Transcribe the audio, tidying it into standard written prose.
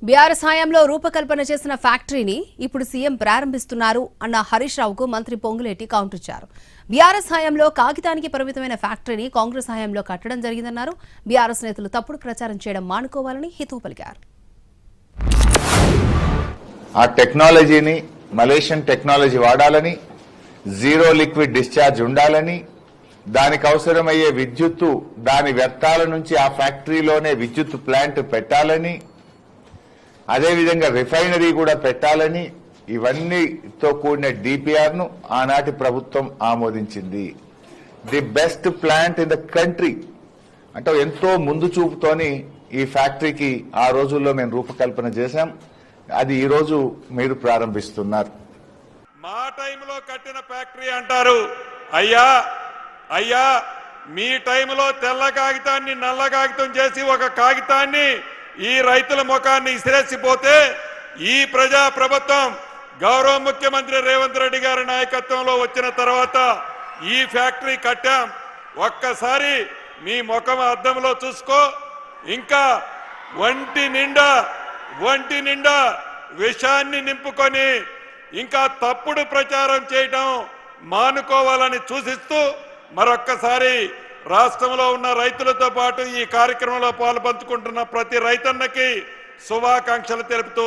BRS హయాంలో రూపకల్పన చేసిన ఫ్యాక్టరీని ఇప్పుడు సీఎం ప్రారంభిస్తున్నారు అన్న హరీష్ రావుకు మంత్రి పొంగులేటి కౌంటర్ ఇచ్చారు. బీఆర్ఎస్ హయాంలో కాగితానికి పరిమితమైన ఫ్యాక్టరీని కాంగ్రెస్ హయాంలో కట్టడం జరిగిందన్నారు. బీఆర్ఎస్ నేతలు తప్పుడు ప్రచారం చేయడం మానుకోవాలని హితవు పలికారు. ఆ టెక్నాలజీని మలేషియన్ టెక్నాలజీ వాడాలని, జీరో లిక్విడ్ డిశ్చార్జ్ ఉండాలని, దానికి అవసరమయ్యే విద్యుత్తు దాని వ్యర్థాల నుంచి ఆ ఫ్యాక్టరీలోనే విద్యుత్ ప్లాంట్ పెట్టాలని, అదేవిధంగా రిఫైనరీ కూడా పెట్టాలని, ఇవన్నీతో కూడిన డిపిఆర్ ను ఆనాటి ప్రభుత్వం ఆమోదించింది. The best plant in the country అంటే ఎంతో ముందు చూపుతోని ఈ ఫ్యాక్టరీకి ఆ రోజుల్లో మేము రూపకల్పన చేశాం. అది ఈ రోజు మీరు ప్రారంభిస్తున్నారు. మా టైంలో కట్టిన ఫ్యాక్టరీ అంటారు. అయ్యా మీ టైంలో తెల్ల కాగితాన్ని నల్ల కాగితం చేసి ఒక కాగితాన్ని ఈ రైతుల ముఖాన్ని ఇసిరేసిపోతే ఈ ప్రజా ప్రభుత్వం గౌరవ ముఖ్యమంత్రి రేవంత్ రెడ్డి గారి నాయకత్వంలో వచ్చిన తర్వాత ఈ ఫ్యాక్టరీ కట్టాం. ఒక్కసారి మీ ముఖం అద్దంలో చూసుకో. ఇంకా ఒంటి నిండా విషాన్ని నింపుకొని ఇంకా తప్పుడు ప్రచారం చేయడం మానుకోవాలని సూచిస్తూ మరొక్కసారి రాష్ట్రంలో ఉన్న రైతులతో పాటు ఈ కార్యక్రమంలో పాల్పంచుకుంటున్న ప్రతి రైతన్నకి శుభాకాంక్షలు తెలుపుతూ